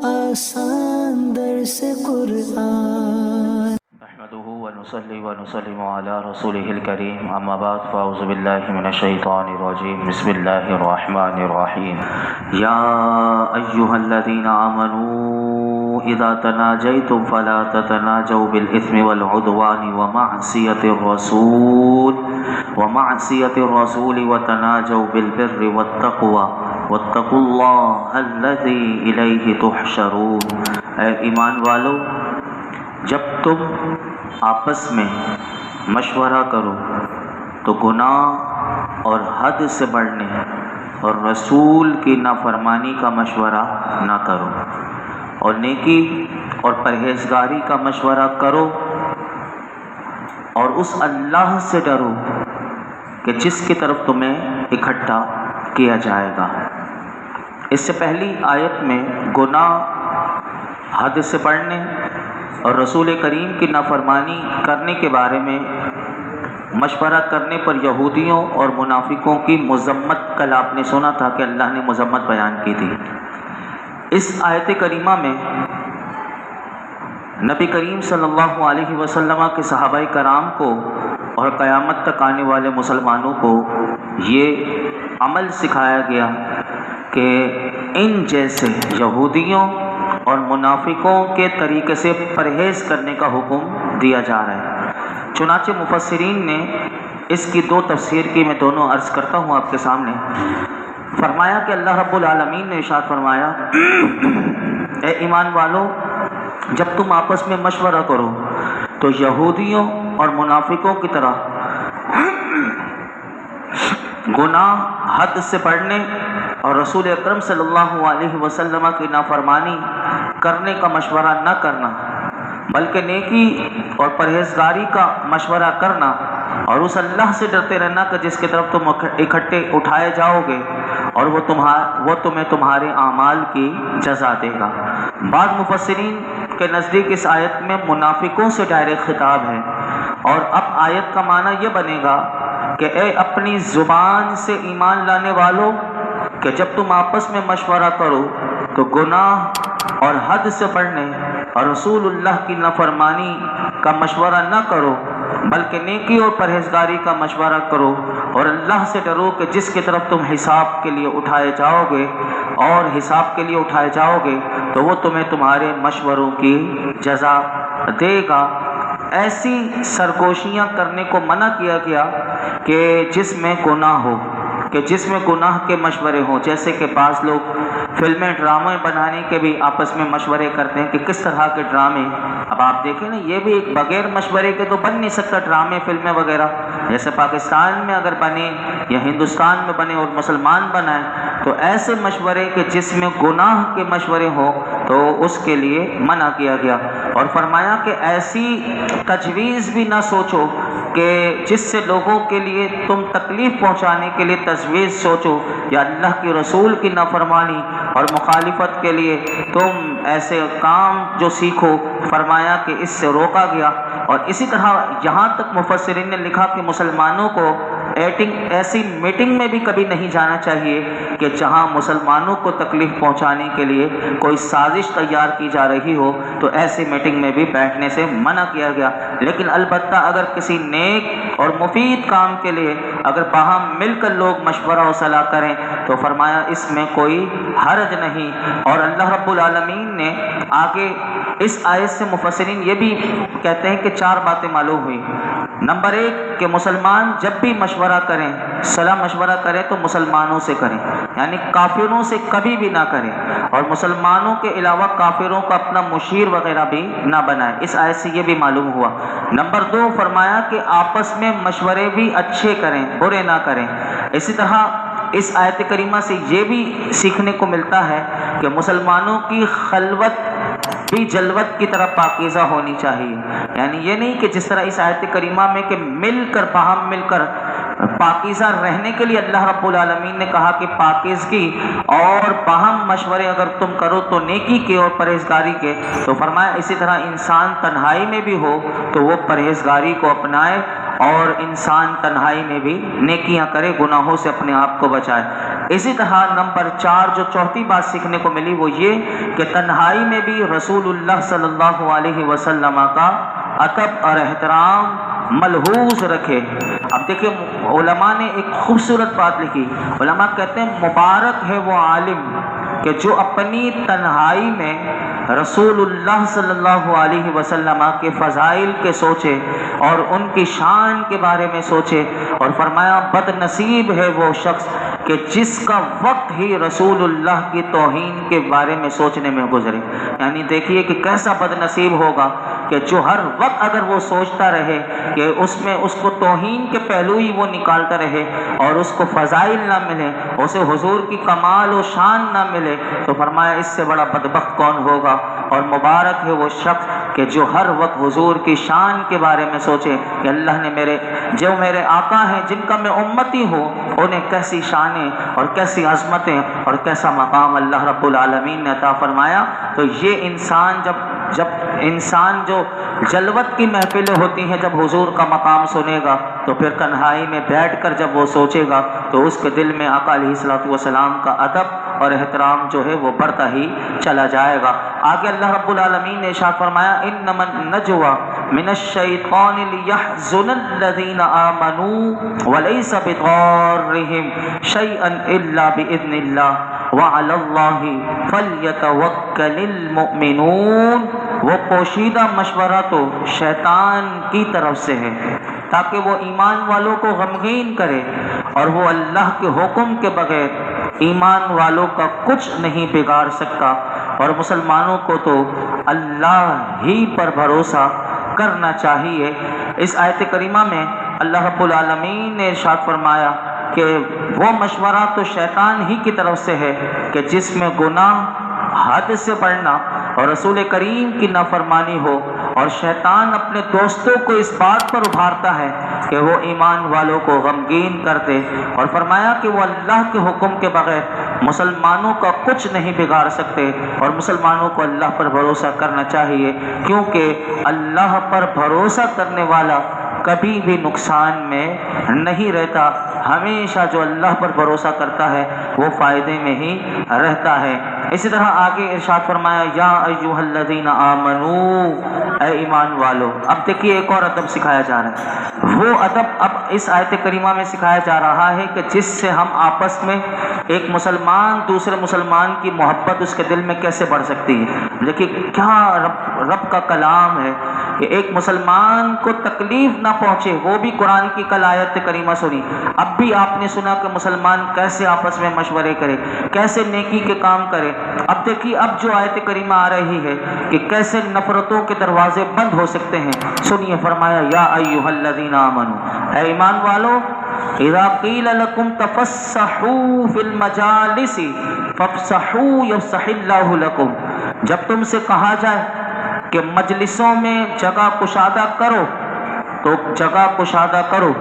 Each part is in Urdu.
آسان درس قرآن نحمده ونصلي ونسلم على رسوله الكريم اما بعد فاعوذ بالله من الشيطان الرجيم بسم الله الرحمن الرحيم يا ايها الذين امنوا اذا تناجيتم فلا تتناجوا بالاثم والعدوان ومعصية الرسول وتناجوا بالبر والتقوى واتقوا الله الذي الیہ تحشرون۔ اے ایمان والو، جب تم آپس میں مشورہ کرو تو گناہ اور حد سے بڑھنے اور رسول کی نافرمانی کا مشورہ نہ کرو، اور نیکی اور پرہیزگاری کا مشورہ کرو، اور اس اللہ سے ڈرو کہ جس کی طرف تمہیں اکٹھا کیا جائے گا۔ اس سے پہلی آیت میں گناہ، حد سے بڑھنے اور رسول کریم کی نافرمانی کرنے کے بارے میں مشورہ کرنے پر یہودیوں اور منافقوں کی مذمت، کل آپ نے سنا تھا کہ اللہ نے مذمت بیان کی تھی۔ اس آیت کریمہ میں نبی کریم صلی اللہ علیہ وسلم کے صحابہ کرام کو اور قیامت تک آنے والے مسلمانوں کو یہ عمل سکھایا گیا کہ ان جیسے یہودیوں اور منافقوں کے طریقے سے پرہیز کرنے کا حکم دیا جا رہا ہے۔ چنانچہ مفسرین نے اس کی دو تفسیر کی، میں دونوں عرض کرتا ہوں آپ کے سامنے۔ فرمایا کہ اللہ رب العالمین نے ارشاد فرمایا، اے ایمان والو، جب تم آپس میں مشورہ کرو تو یہودیوں اور منافقوں کی طرح گناہ، حد سے بڑھنے اور رسول اکرم صلی اللہ علیہ وسلم کی نافرمانی کرنے کا مشورہ نہ کرنا، بلکہ نیکی اور پرہیزگاری کا مشورہ کرنا، اور اس اللہ سے ڈرتے رہنا کہ جس کی طرف تم اکٹھے اٹھائے جاؤ گے اور وہ تمہیں تمہارے اعمال کی جزا دے گا۔ بعض مفسرین کے نزدیک اس آیت میں منافقوں سے ڈائریکٹ خطاب ہے، اور اب آیت کا معنی یہ بنے گا کہ اے اپنی زبان سے ایمان لانے والو، کہ جب تم آپس میں مشورہ کرو تو گناہ اور حد سے بڑھنے اور رسول اللہ کی نافرمانی کا مشورہ نہ کرو، بلکہ نیکی اور پرہیزگاری کا مشورہ کرو، اور اللہ سے ڈرو کہ جس کی طرف تم حساب کے لیے اٹھائے جاؤ گے، اور حساب کے لیے اٹھائے جاؤ گے تو وہ تمہیں تمہارے مشوروں کی جزا دے گا۔ ایسی سرگوشیاں کرنے کو منع کیا گیا کہ جس میں گناہ ہو، کہ جس میں گناہ کے مشورے ہوں، جیسے کہ بعض لوگ فلمیں، ڈرامے بنانے کے بھی آپس میں مشورے کرتے ہیں کہ کس طرح کے ڈرامے۔ اب آپ دیکھیں نا، یہ بھی ایک بغیر مشورے کے تو بن نہیں سکتا ڈرامے، فلمیں وغیرہ۔ جیسے پاکستان میں اگر بنے یا ہندوستان میں بنے اور مسلمان بنائیں تو ایسے مشورے کہ جس میں گناہ کے مشورے ہوں تو اس کے لیے منع کیا گیا، اور فرمایا کہ ایسی تجویز بھی نہ سوچو کہ جس سے لوگوں کے لیے تم تکلیف پہنچانے کے لیے تجویز سوچو، یا اللہ کی رسول کی نافرمانی اور مخالفت کے لیے تم ایسے کام جو سیکھو۔ فرمایا کہ اس سے روکا گیا۔ اور اسی طرح یہاں تک مفسرین نے لکھا کہ مسلمانوں کو ایسی میٹنگ میں بھی کبھی نہیں جانا چاہیے کہ جہاں مسلمانوں کو تکلیف پہنچانے کے لیے کوئی سازش تیار کی جا رہی ہو، تو ایسی میٹنگ میں بھی بیٹھنے سے منع کیا گیا۔ لیکن البتہ اگر کسی نیک اور مفید کام کے لیے اگر باہم مل کر لوگ مشورہ و صلاح کریں تو فرمایا اس میں کوئی حرج نہیں۔ اور اللہ رب العالمین نے آگے اس آیت سے مفسرین یہ بھی کہتے ہیں کہ 4 باتیں معلوم ہوئی۔ نمبر 1 کہ مسلمان جب بھی مشورہ کریں، صلاح مشورہ کریں تو مسلمانوں سے کریں، یعنی کافروں سے کبھی بھی نہ کریں، اور مسلمانوں کے علاوہ کافروں کا اپنا مشیر وغیرہ بھی نہ بنائیں۔ اس آیت سے یہ بھی معلوم ہوا۔ نمبر 2 فرمایا کہ آپس میں مشورے بھی اچھے کریں، برے نہ کریں۔ اسی طرح اس آیت کریمہ سے یہ بھی سیکھنے کو ملتا ہے کہ مسلمانوں کی خلوت بھی جلوت کی طرح پاکیزہ ہونی چاہیے، یعنی یہ نہیں کہ جس طرح اس آیت کریمہ میں کہ مل کر باہم مل کر پاکیزہ رہنے کے لیے اللہ رب العالمین نے کہا کہ پاکیزگی اور باہم مشورے اگر تم کرو تو نیکی کے اور پرہیزگاری کے، تو فرمایا اسی طرح انسان تنہائی میں بھی ہو تو وہ پرہیزگاری کو اپنائے اور انسان تنہائی میں بھی نیکیاں کرے، گناہوں سے اپنے آپ کو بچائے۔ اسی طرح نمبر 4 جو چوتھی بات سیکھنے کو ملی وہ یہ کہ تنہائی میں بھی رسول اللہ صلی اللہ علیہ وسلم کا ادب اور احترام ملحوظ رکھے۔ اب دیکھیں علماء نے ایک خوبصورت بات لکھی، علماء کہتے ہیں مبارک ہے وہ عالم کہ جو اپنی تنہائی میں رسول اللہ صلی اللہ علیہ وسلم کے فضائل کے سوچے اور ان کی شان کے بارے میں سوچے، اور فرمایا بد نصیب ہے وہ شخص کہ جس کا وقت ہی رسول اللہ کی توہین کے بارے میں سوچنے میں گزرے۔ یعنی دیکھیے کہ کیسا بد نصیب ہوگا کہ جو ہر وقت اگر وہ سوچتا رہے کہ اس میں اس کو توہین کے پہلو ہی وہ نکالتا رہے اور اس کو فضائل نہ ملے، اسے حضور کی کمال و شان نہ ملے، تو فرمایا اس سے بڑا بدبخت کون ہوگا۔ اور مبارک ہے وہ شخص کہ جو ہر وقت حضور کی شان کے بارے میں سوچے کہ اللہ نے میرے آقا ہیں جن کا میں امتی ہوں، انہیں کیسی شانیں اور کیسی عظمتیں اور کیسا مقام اللہ رب العالمین نے عطا فرمایا۔ تو یہ انسان جب انسان جو جلوت کی محفلیں ہوتی ہیں جب حضور کا مقام سنے گا تو پھر تنہائی میں بیٹھ کر جب وہ سوچے گا تو اس کے دل میں آقا علیہ الصلوۃ والسلام کا ادب اور احترام جو ہے وہ بڑھتا ہی چلا جائے گا۔ آگے اللہ رب العالمین نے ارشاد فرمایا انما النجوى من الشیطان لیحزن الذین آمنوا ولیس بضارهم شیئا الا باذن اللہ وعلی اللہ فلیتوکل المؤمنون۔ وہ پوشیدہ مشورہ تو شیطان کی طرف سے ہے تاکہ وہ ایمان والوں کو غمگین کرے، اور وہ اللہ کے حکم کے بغیر ایمان والوں کا کچھ نہیں بگاڑ سکتا، اور مسلمانوں کو تو اللہ ہی پر بھروسہ کرنا چاہیے۔ اس آیت کریمہ میں اللہ رب العالمین نے ارشاد فرمایا کہ وہ مشورہ تو شیطان ہی کی طرف سے ہے کہ جس میں گناہ حد سے بڑھنا اور رسول کریم کی نافرمانی ہو، اور شیطان اپنے دوستوں کو اس بات پر ابھارتا ہے کہ وہ ایمان والوں کو غمگین کر دے، اور فرمایا کہ وہ اللہ کے حکم کے بغیر مسلمانوں کا کچھ نہیں بگاڑ سکتے، اور مسلمانوں کو اللہ پر بھروسہ کرنا چاہیے، کیونکہ اللہ پر بھروسہ کرنے والا کبھی بھی نقصان میں نہیں رہتا، ہمیشہ جو اللہ پر بھروسہ کرتا ہے وہ فائدے میں ہی رہتا ہے۔ اسی طرح آگے ارشاد فرمایا یا ایھا الذین آمنو، اے ایمان والو۔ اب دیکھیے ایک اور ادب سکھایا جا رہا ہے، وہ ادب اب اس آیت کریمہ میں سکھایا جا رہا ہے کہ جس سے ہم آپس میں ایک مسلمان دوسرے مسلمان کی محبت اس کے دل میں کیسے بڑھ سکتی ہے۔ دیکھیے کیا رب کا کلام ہے کہ ایک مسلمان کو تکلیف نہ پہنچے، وہ بھی قرآن کی کل آیت کریمہ سنی۔ اب بھی آپ نے سنا کہ مسلمان کیسے آپس میں مشورے کرے، کیسے نیکی کے کام کرے۔ اب دیکھیے اب جو آیت کریمہ آ رہی ہے کہ کیسے نفرتوں کے دروازے بند ہو سکتے ہیں۔ سنیے، فرمایا یا ایھا الذین آمنوا، اے ایمان والو، اذا قیل لکم تفسحوا فی المجالس فافسحوا یفسح اللہ لکم، جب تم سے کہا جائے کہ مجلسوں میں جگہ کشادہ کرو تو جگہ کشادہ کرو،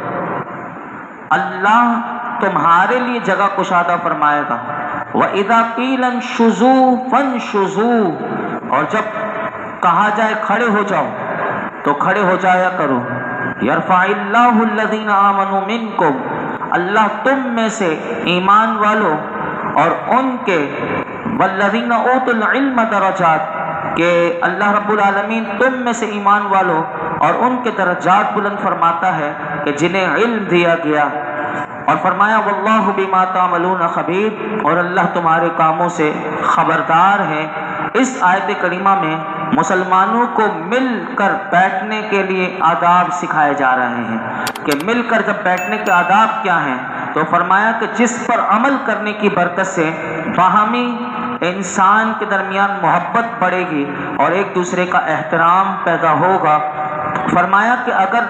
اللہ تمہارے لیے جگہ کشادہ فرمائے گا۔ وَإِذَا قِيلَ انشُزُوا فَانشُزُوا، اور جب کہا جائے کھڑے ہو جاؤ تو کھڑے ہو جایا کرو۔ يَرْفَعِ اللَّهُ الَّذِينَ آمَنُوا مِنكُمْ، اللہ تم میں سے ایمان والوں اور ان کے، وَالَّذِينَ أُوتُوا الْعِلْمَ دَرَجَاتٍ، کہ اللہ رب العالمین تم میں سے ایمان والوں اور ان کے درجات بلند فرماتا ہے کہ جنہیں علم دیا گیا، اور فرمایا واللہ بما تعملون خبیر، اور اللہ تمہارے کاموں سے خبردار ہے۔ اس آیت کریمہ میں مسلمانوں کو مل کر بیٹھنے کے لیے آداب سکھائے جا رہے ہیں کہ مل کر جب بیٹھنے کے آداب کیا ہیں، تو فرمایا کہ جس پر عمل کرنے کی برکت سے باہمی انسان کے درمیان محبت بڑھے گی اور ایک دوسرے کا احترام پیدا ہوگا۔ فرمایا کہ اگر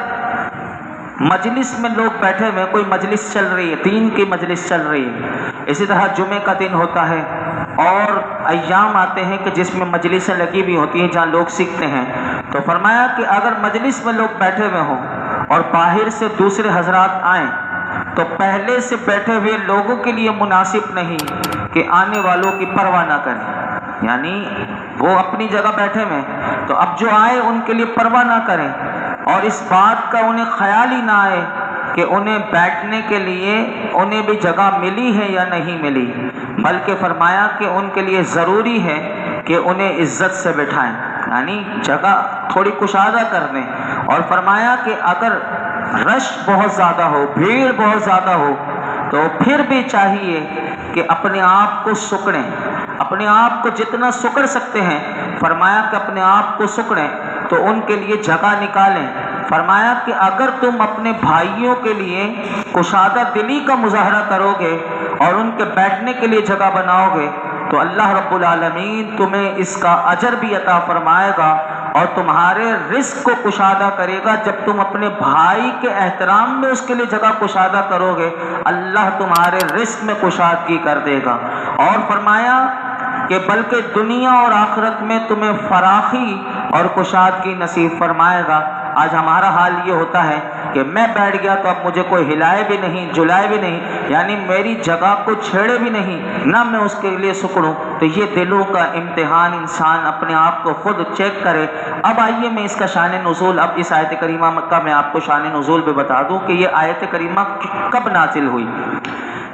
مجلس میں لوگ بیٹھے ہوئے، کوئی مجلس چل رہی ہے، دین کی مجلس چل رہی ہے، اسی طرح جمعے کا دن ہوتا ہے اور ایام آتے ہیں کہ جس میں مجلسیں لگی بھی ہوتی ہیں جہاں لوگ سیکھتے ہیں، تو فرمایا کہ اگر مجلس میں لوگ بیٹھے ہوئے ہوں اور باہر سے دوسرے حضرات آئیں تو پہلے سے بیٹھے ہوئے لوگوں کے لیے مناسب نہیں کہ آنے والوں کی پرواہ نہ کریں، یعنی وہ اپنی جگہ بیٹھے ہوئے تو اب جو آئے ان کے لیے پرواہ نہ کریں، اور اس بات کا انہیں خیال ہی نہ آئے کہ انہیں بیٹھنے کے لیے انہیں بھی جگہ ملی ہے یا نہیں ملی، بلکہ فرمایا کہ ان کے لیے ضروری ہے کہ انہیں عزت سے بٹھائیں، یعنی جگہ تھوڑی کشادہ کر دیں۔ اور فرمایا کہ اگر رش بہت زیادہ ہو، بھیڑ بہت زیادہ ہو، تو پھر بھی چاہیے کہ اپنے آپ کو سکڑیں، اپنے آپ کو جتنا سکڑ سکتے ہیں فرمایا کہ اپنے آپ کو سکڑیں تو ان کے لیے جگہ نکالیں۔ فرمایا کہ اگر تم اپنے بھائیوں کے لیے کشادہ دلی کا مظاہرہ کرو گے اور ان کے بیٹھنے کے لیے جگہ بناؤ گے تو اللہ رب العالمین تمہیں اس کا اجر بھی عطا فرمائے گا اور تمہارے رزق کو کشادہ کرے گا۔ جب تم اپنے بھائی کے احترام میں اس کے لیے جگہ کشادہ کرو گے اللہ تمہارے رزق میں کشادگی کر دے گا۔ اور فرمایا کہ بلکہ دنیا اور آخرت میں تمہیں فراخی اور کشادگی نصیب فرمائے گا۔ آج ہمارا حال یہ ہوتا ہے کہ میں بیٹھ گیا تو اب مجھے کوئی ہلائے بھی نہیں، جلائے بھی نہیں، یعنی میری جگہ کو چھیڑے بھی نہیں، نہ میں اس کے لیے سکڑوں۔ تو یہ دلوں کا امتحان، انسان اپنے آپ کو خود چیک کرے۔ اب آئیے میں اس کا شان نزول، اب اس آیت کریمہ کا میں آپ کو شان نزول بھی بتا دوں کہ یہ آیت کریمہ کب نازل ہوئی۔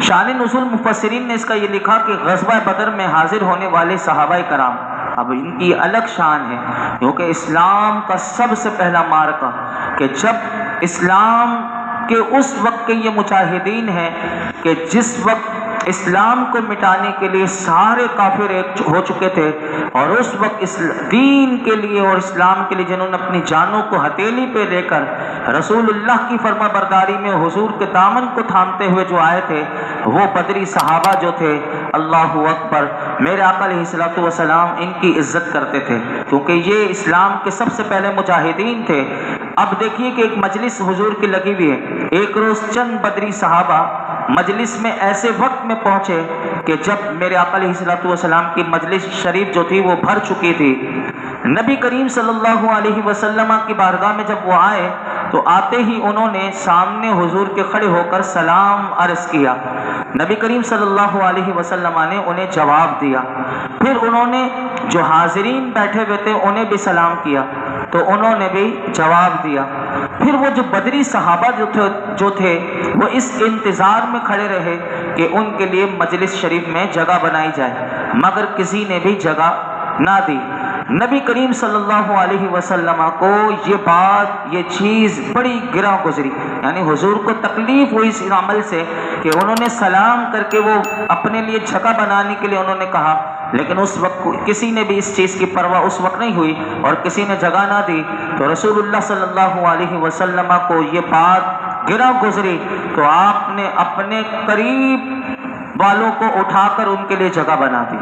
شان نزول مفسرین نے اس کا یہ لکھا کہ غزوہ بدر میں حاضر ہونے والے صحابہ کرام، اب ان کی الگ شان ہے کیونکہ اسلام کا سب سے پہلا معرکہ، کہ جب اسلام کے اس وقت کے یہ مجاہدین ہیں کہ جس وقت اسلام کو مٹانے کے لیے سارے کافر ایک ہو چکے تھے، اور اس وقت اس دین کے لیے اور اسلام کے لیے جنہوں نے اپنی جانوں کو ہتھیلی پہ لے کر رسول اللہ کی فرما برداری میں حضور کے دامن کو تھامتے ہوئے جو آئے تھے وہ بدری صحابہ جو تھے، اللہ اکبر، میرے آقا علیہ الصلوۃ والسلام ان کی عزت کرتے تھے کیونکہ یہ اسلام کے سب سے پہلے مجاہدین تھے۔ اب دیکھیے کہ ایک مجلس حضور کی لگی ہوئی ہے، ایک روز چند بدری صحابہ مجلس میں ایسے وقت میں پہنچے کہ جب میرے آقا علیہ الصلوۃ والسلام کی مجلس شریف جو تھی وہ بھر چکی تھی۔ نبی کریم صلی اللہ علیہ وسلم کی بارگاہ میں جب وہ آئے تو آتے ہی انہوں نے سامنے حضور کے کھڑے ہو کر سلام عرض کیا۔ نبی کریم صلی اللہ علیہ وسلم نے انہیں جواب دیا، پھر انہوں نے جو حاضرین بیٹھے ہوئے تھے انہیں بھی سلام کیا تو انہوں نے بھی جواب دیا۔ پھر وہ جو بدری صحابہ جو تھے وہ اس انتظار میں کھڑے رہے کہ ان کے لیے مجلس شریف میں جگہ بنائی جائے، مگر کسی نے بھی جگہ نہ دی۔ نبی کریم صلی اللہ علیہ وسلم کو یہ بات، یہ چیز بڑی گراں گزری، یعنی حضور کو تکلیف ہوئی اس عمل سے کہ انہوں نے سلام کر کے وہ اپنے لیے جگہ بنانے کے لیے انہوں نے کہا، لیکن اس وقت کسی نے بھی اس چیز کی پرواہ اس وقت نہیں ہوئی اور کسی نے جگہ نہ دی۔ تو رسول اللہ صلی اللہ علیہ وسلم کو یہ بات گراں گزری تو آپ نے اپنے قریب والوں کو اٹھا کر ان کے لیے جگہ بنا دی۔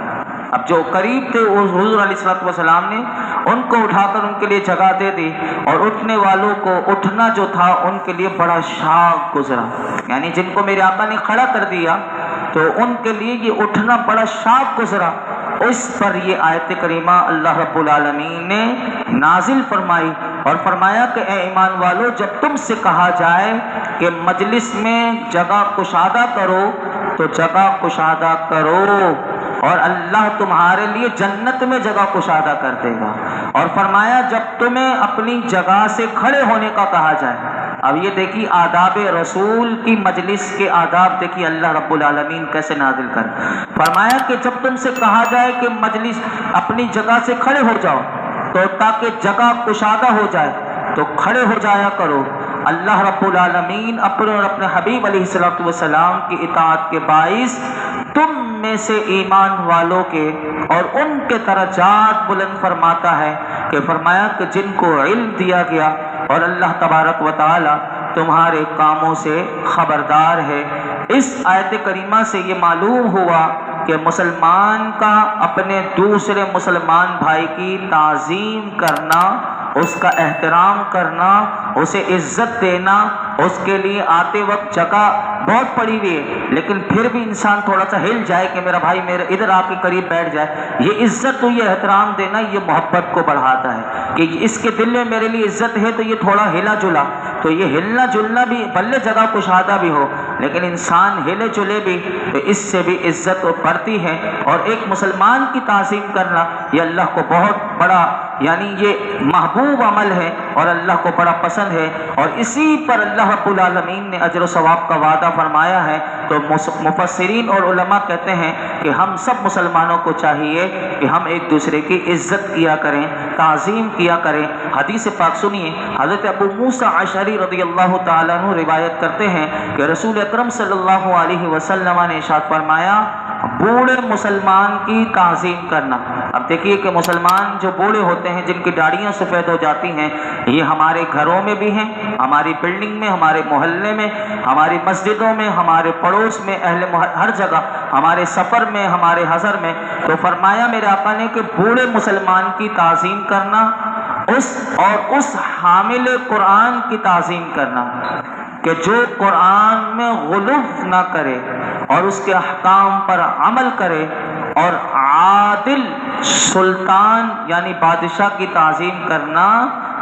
اب جو قریب تھے حضور علیہ الصلوۃ والسلام نے ان کو اٹھا کر ان کے لیے جگہ دے دی، اور اٹھنے والوں کو اٹھنا جو تھا ان کے لیے بڑا شاق گزرا، یعنی جن کو میرے آقا نے کھڑا کر دیا تو ان کے لیے یہ اٹھنا بڑا شاق گزرا۔ اس پر یہ آیت کریمہ اللہ رب العالمین نے نازل فرمائی اور فرمایا کہ اے ایمان والو، جب تم سے کہا جائے کہ مجلس میں جگہ کشادہ کرو تو جگہ کشادہ کرو، اور اللہ تمہارے لیے جنت میں جگہ کشادہ کر دے گا۔ اور فرمایا جب تمہیں اپنی جگہ سے کھڑے ہونے کا کہا جائے، اب یہ دیکھیے آداب رسول کی مجلس کے آداب دیکھیے اللہ رب العالمین کیسے نازل کر فرمایا کہ جب تم سے کہا جائے کہ مجلس اپنی جگہ سے کھڑے ہو جاؤ تو تاکہ جگہ کشادہ ہو جائے تو کھڑے ہو جایا کرو۔ اللہ رب العالمین اپنے اور اپنے حبیب علیہ الصلوۃ والسلام کی اطاعت کے باعث تم میں سے ایمان والوں کے اور ان کے درجات بلند فرماتا ہے کہ فرمایا کہ جن کو علم دیا گیا اور اللہ تبارک و تعالی تمہارے کاموں سے خبردار ہے۔ اس آیت کریمہ سے یہ معلوم ہوا کہ مسلمان کا اپنے دوسرے مسلمان بھائی کی تعظیم کرنا، اس کا احترام کرنا، اسے عزت دینا، اس کے لیے آتے وقت جگہ بہت پڑی ہوئی ہے لیکن پھر بھی انسان تھوڑا سا ہل جائے کہ میرا بھائی میرے ادھر آ کے قریب بیٹھ جائے، یہ عزت تو یہ احترام دینا یہ محبت کو بڑھاتا ہے کہ اس کے دل میں میرے لیے عزت ہے تو یہ تھوڑا ہلا جلا، تو یہ ہلنا جلنا بھی بھلے جگہ کشادہ بھی ہو لیکن انسان ہلے جلے بھی تو اس سے بھی عزت بڑھتی ہے۔ اور ایک مسلمان کی تعظیم کرنا یہ اللہ کو بہت بڑا یعنی یہ محبوب عمل ہے اور اللہ کو بڑا پسند ہے، اور اسی پر اللہ رب العالمین نے اجر و ثواب کا وعدہ فرمایا ہے۔ تو مفسرین اور علماء کہتے ہیں کہ ہم سب مسلمانوں کو چاہیے کہ ہم ایک دوسرے کی عزت کیا کریں، تعظیم کیا کریں۔ حدیث پاک سنیے، حضرت ابو موسیٰ اشعری رضی اللہ تعالیٰ عنہ روایت کرتے ہیں کہ رسول اکرم صلی اللہ علیہ وسلم نے ارشاد فرمایا، بوڑھے مسلمان کی تعظیم کرنا۔ اب دیکھیے کہ مسلمان جو بوڑھے ہوتے ہیں، جن کی داڑیاں سفید ہو جاتی ہیں، یہ ہمارے گھروں میں بھی ہیں، ہماری بلڈنگ میں، ہمارے محلے میں، ہماری مسجدوں میں، ہمارے پڑوس میں، ہر جگہ، ہمارے سفر میں، ہمارے حضر میں۔ تو فرمایا میرے آقا نے کہ بوڑھے مسلمان کی تعظیم کرنا، اس حامل قرآن کی تعظیم کرنا کہ جو قرآن میں غلو نہ کرے اور اس کے احکام پر عمل کرے، اور عادل سلطان یعنی بادشاہ کی تعظیم کرنا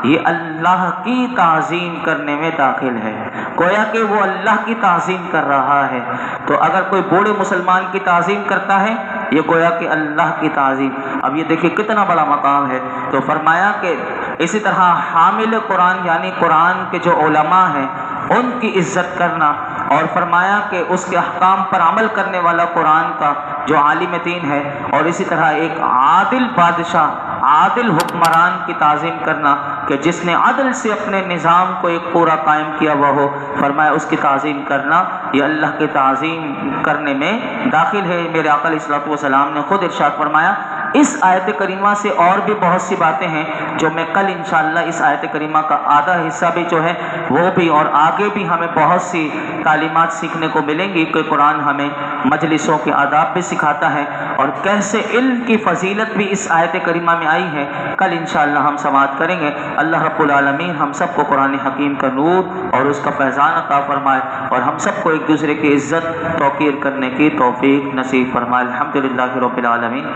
یہ اللہ کی تعظیم کرنے میں داخل ہے، گویا کہ وہ اللہ کی تعظیم کر رہا ہے۔ تو اگر کوئی بوڑھے مسلمان کی تعظیم کرتا ہے، یہ گویا کہ اللہ کی تعظیم۔ اب یہ دیکھیں کتنا بڑا مقام ہے۔ تو فرمایا کہ اسی طرح حامل قرآن یعنی قرآن کے جو علماء ہیں ان کی عزت کرنا، اور فرمایا کہ اس کے احکام پر عمل کرنے والا قرآن کا جو عالم دین ہے، اور اسی طرح ایک عادل بادشاہ، عادل حکمران کی تعظیم کرنا کہ جس نے عدل سے اپنے نظام کو ایک پورا قائم کیا ہوا ہو، فرمایا اس کی تعظیم کرنا یہ اللہ کی تعظیم کرنے میں داخل ہے۔ میرے آقا علیہ الصلوۃ والسلام نے خود ارشاد فرمایا۔ اس آیت کریمہ سے اور بھی بہت سی باتیں ہیں جو میں کل انشاءاللہ اس آیت کریمہ کا آدھا حصہ بھی جو ہے وہ بھی، اور آگے بھی ہمیں بہت سی تعلیمات سیکھنے کو ملیں گی کہ قرآن ہمیں مجلسوں کے آداب بھی سکھاتا ہے، اور کیسے علم کی فضیلت بھی اس آیت کریمہ میں آئی ہے۔ کل انشاءاللہ ہم سماعت کریں گے۔ اللہ رب العالمین ہم سب کو قرآن حکیم کا نور اور اس کا فیضان عطا فرمائے، اور ہم سب کو ایک دوسرے کی عزت توقیر کرنے کی توفیق نصیب فرمائے۔ الحمدللہ رب العالمین،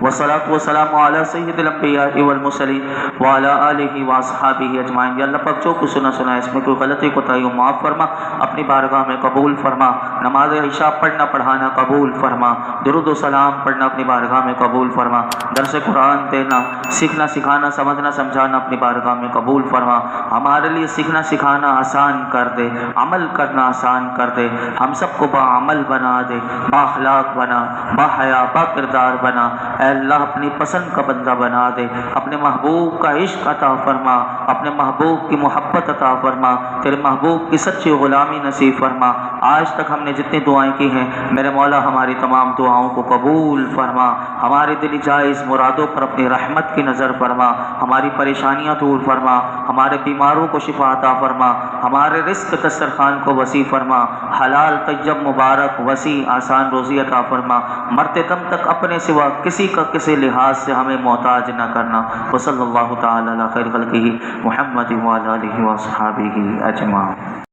والصلاة والسلام علی سید الانبیاء والمرسلین وعلی آلہ واصحابہ اجمعین۔ یا اللہ پاک جو کچھ سنا اس میں کوئی غلطی کوتاہی ہو معاف فرما، اپنی بارگاہ میں قبول فرما۔ نماز عشاء پڑھنا پڑھانا قبول فرما، درود و سلام پڑھنا اپنی بارگاہ میں قبول فرما، درس قرآن دینا، سیکھنا سکھانا، سمجھنا سمجھانا اپنی بارگاہ میں قبول فرما۔ ہمارے لیے سیکھنا سکھانا آسان کر دے، عمل کرنا آسان کر دے، ہم سب کو با عمل بنا دے، با اخلاق بنا، با حیا با کردار بنا۔ اے اللہ اپنی پسند کا بندہ بنا دے، اپنے محبوب کا عشق عطا فرما، اپنے محبوب کی محبت عطا فرما، تیرے محبوب کی سچی غلامی نصیب فرما۔ آج تک ہم نے جتنی دعائیں کی ہیں میرے مولا ہماری تمام دعاؤں کو قبول فرما، ہمارے دلی جائز مرادوں پر اپنی رحمت کی نظر فرما، ہماری پریشانیاں دور فرما، ہمارے بیماروں کو شفا عطا فرما، ہمارے رزق دسترخوان کو وسیع فرما، حلال طیب مبارک وسیع آسان روزی عطا فرما، مرتے دم تک اپنے سوا کسی کا کسی لحاظ سے ہمیں محتاج نہ کرنا۔ وصلی اللہ تعالی علی خیر خلقہ محمد وعلی آلہ وصحبہ اجمعین۔